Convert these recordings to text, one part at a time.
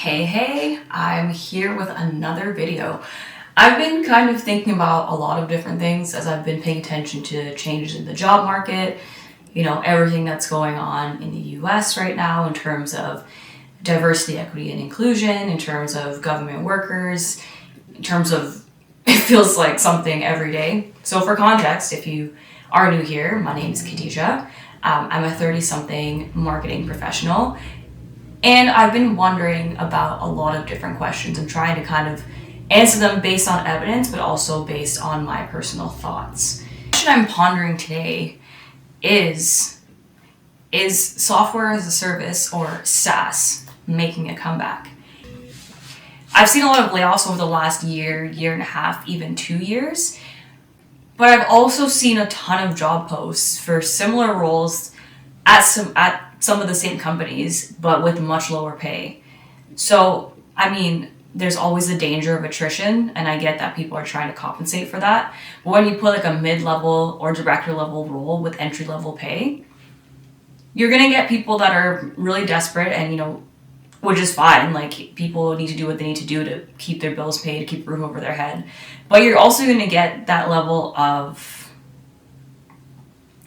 Hey, I'm here with another video. I've been kind of thinking about a lot of different things as I've been paying attention to changes in the job market, everything that's going on in the US right now in terms of diversity, equity, and inclusion, in terms of government workers, in terms of it feels like something every day. So for context, if you are new here, my name is Khadija. I'm a 30-something marketing professional. And I've been wondering about a lot of different questions and trying to kind of answer them based on evidence, but also based on my personal thoughts. The question I'm pondering today is software as a service, or SaaS, making a comeback? I've seen a lot of layoffs over the last year and a half, even 2 years, but I've also seen a ton of job posts for similar roles at some of the same companies, but with much lower pay. So, there's always the danger of attrition, and I get that people are trying to compensate for that. But when you put like a mid-level or director level role with entry-level pay, you're gonna get people that are really desperate and, which is fine. Like, people need to do what they need to do to keep their bills paid, to keep a roof over their head. But you're also gonna get that level of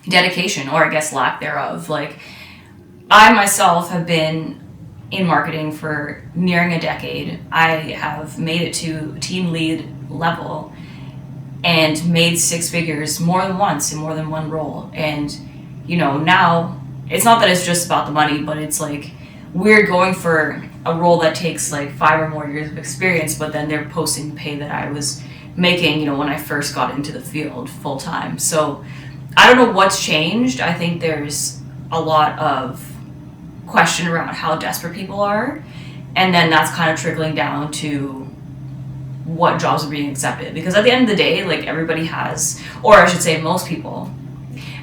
dedication, or I guess lack thereof. Like, I myself have been in marketing for nearing a decade. I have made it to team lead level and made six figures more than once in more than one role. And, now it's not that it's just about the money, but it's like we're going for a role that takes like 5 or more years of experience, but then they're posting the pay that I was making, when I first got into the field full time. So I don't know what's changed. I think there's a lot of question around how desperate people are, and then that's kind of trickling down to what jobs are being accepted, because at the end of the day, like, everybody has, or I should say most people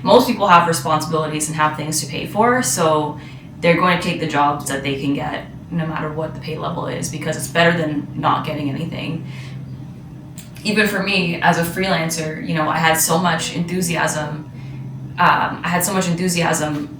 have responsibilities and have things to pay for, so they're going to take the jobs that they can get no matter what the pay level is, because it's better than not getting anything. Even for me as a freelancer, I had so much enthusiasm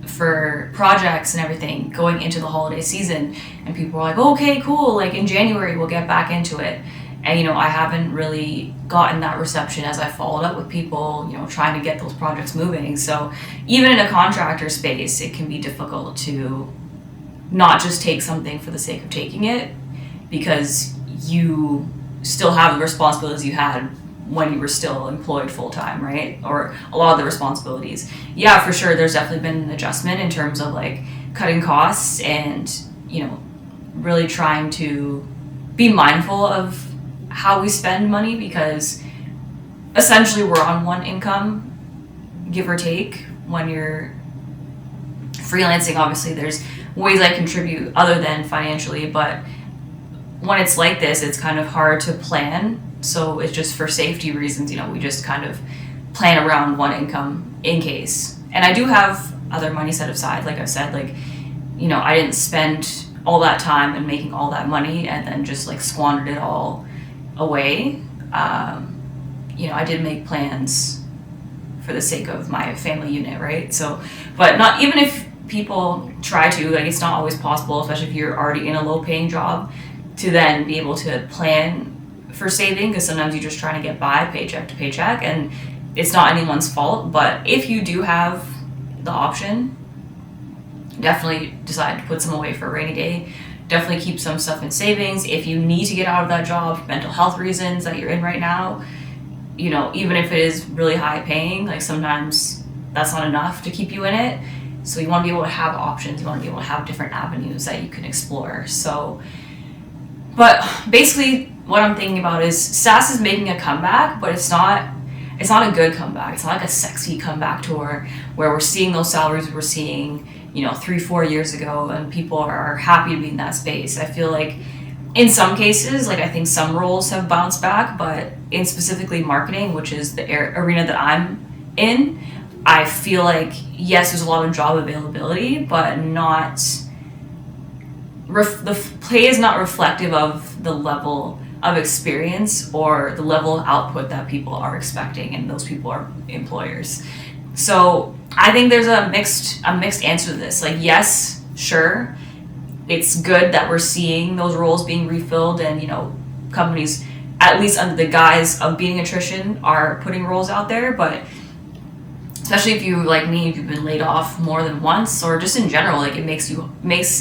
for projects and everything going into the holiday season, and people were like, okay, cool, like in January we'll get back into it. And I haven't really gotten that reception as I followed up with people, trying to get those projects moving. So even in a contractor space, it can be difficult to not just take something for the sake of taking it, because you still have the responsibilities you had when you were still employed full-time, right? Or a lot of the responsibilities. Yeah, for sure, there's definitely been an adjustment in terms of like cutting costs and, really trying to be mindful of how we spend money, because essentially we're on one income, give or take. When you're freelancing, obviously there's ways I contribute other than financially, but when it's like this, it's kind of hard to plan. So it's just for safety reasons, we just kind of plan around one income in case. And I do have other money set aside, like I've said, like, I didn't spend all that time and making all that money and then just like squandered it all away. I did make plans for the sake of my family unit, right? So, but not even if people try to, like, it's not always possible, especially if you're already in a low paying job, to then be able to plan for saving, because sometimes you're just trying to get by paycheck to paycheck, and it's not anyone's fault. But if you do have the option, definitely decide to put some away for a rainy day. Definitely keep some stuff in savings. If you need to get out of that job, mental health reasons that you're in right now, even if it is really high paying, like, sometimes that's not enough to keep you in it. So you want to be able to have options. You want to be able to have different avenues that you can explore. So, but basically what I'm thinking about is SaaS is making a comeback, but it's not a good comeback. It's not like a sexy comeback tour where we're seeing those salaries we're seeing, 3-4 years ago, and people are happy to be in that space. I feel like in some cases, like, I think some roles have bounced back, but in specifically marketing, which is the arena that I'm in, I feel like, yes, there's a lot of job availability, but the pay is not reflective of the level of experience or the level of output that people are expecting, and those people are employers. So I think there's a mixed answer to this. Like, yes, sure, it's good that we're seeing those roles being refilled, and companies, at least under the guise of beating attrition, are putting roles out there. But especially if you, like me, if you've been laid off more than once, or just in general, like it makes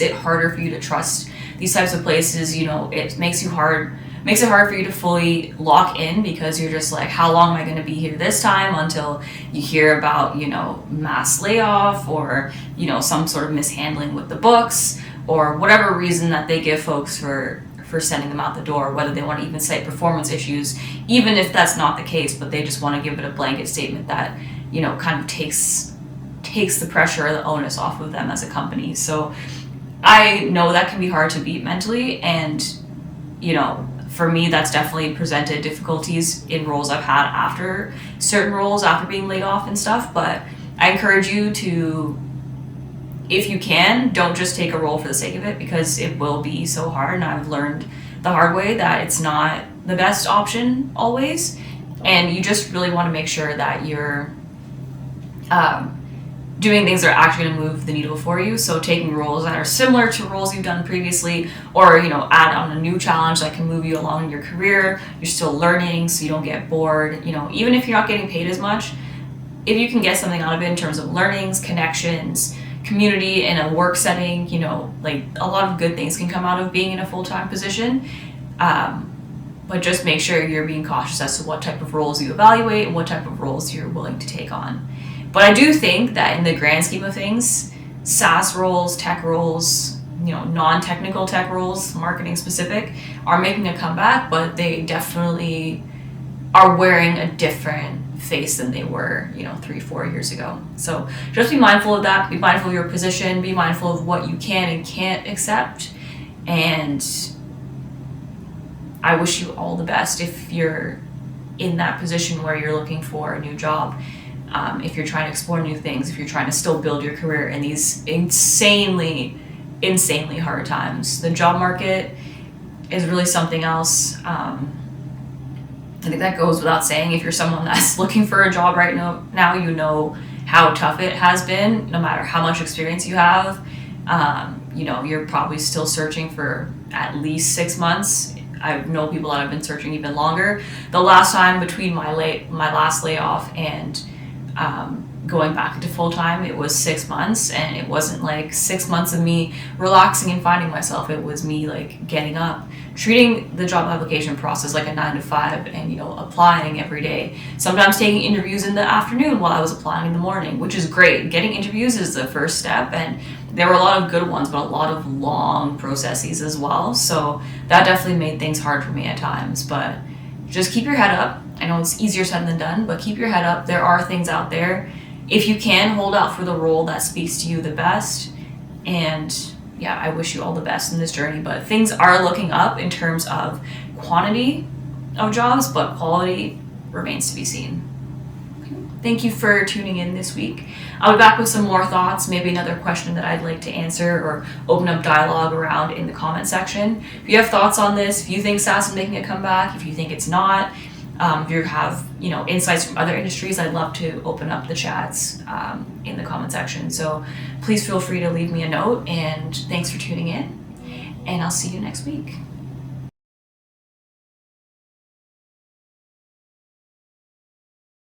it harder for you to trust these types of places. It makes it hard for you to fully lock in, because you're just like, how long am I going to be here this time, until you hear about mass layoff, or some sort of mishandling with the books, or whatever reason that they give folks for sending them out the door, whether they want to even cite performance issues, even if that's not the case, but they just want to give it a blanket statement that kind of takes the pressure or the onus off of them as a company. So I know that can be hard to beat mentally, and for me, that's definitely presented difficulties in roles I've had after certain roles, after being laid off and stuff. But I encourage you to, if you can, don't just take a role for the sake of it, because it will be so hard. And I've learned the hard way that it's not the best option always. And you just really want to make sure that you're doing things that are actually going to move the needle for you. So taking roles that are similar to roles you've done previously, or add on a new challenge that can move you along in your career. You're still learning, so you don't get bored. Even if you're not getting paid as much, if you can get something out of it in terms of learnings, connections, community in a work setting, like a lot of good things can come out of being in a full-time position. But just make sure you're being cautious as to what type of roles you evaluate and what type of roles you're willing to take on. But I do think that in the grand scheme of things, SaaS roles, tech roles, non-technical tech roles, marketing specific, are making a comeback, but they definitely are wearing a different face than they were, 3-4 years ago. So just be mindful of that. Be mindful of your position. Be mindful of what you can and can't accept. And I wish you all the best if you're in that position where you're looking for a new job. If you're trying to explore new things, if you're trying to still build your career in these insanely hard times. The job market is really something else. I think that goes without saying. If you're someone that's looking for a job right now, how tough it has been, no matter how much experience you have. You're probably still searching for at least 6 months. I know people that have been searching even longer. The last time between my last layoff and going back into full-time, it was 6 months, and it wasn't like 6 months of me relaxing and finding myself. It was me like getting up, treating the job application process like a 9 to 5, and applying every day, sometimes taking interviews in the afternoon while I was applying in the morning, which is great. Getting interviews is the first step, and there were a lot of good ones, but a lot of long processes as well. So that definitely made things hard for me at times. But just keep your head up. I know it's easier said than done, but keep your head up. There are things out there. If you can, hold out for the role that speaks to you the best. And yeah, I wish you all the best in this journey. But things are looking up in terms of quantity of jobs, but quality remains to be seen. Thank you for tuning in this week. I'll be back with some more thoughts, maybe another question that I'd like to answer or open up dialogue around in the comment section. If you have thoughts on this, if you think SaaS is making a comeback, if you think it's not, if you have insights from other industries, I'd love to open up the chats in the comment section. So please feel free to leave me a note, and thanks for tuning in, and I'll see you next week.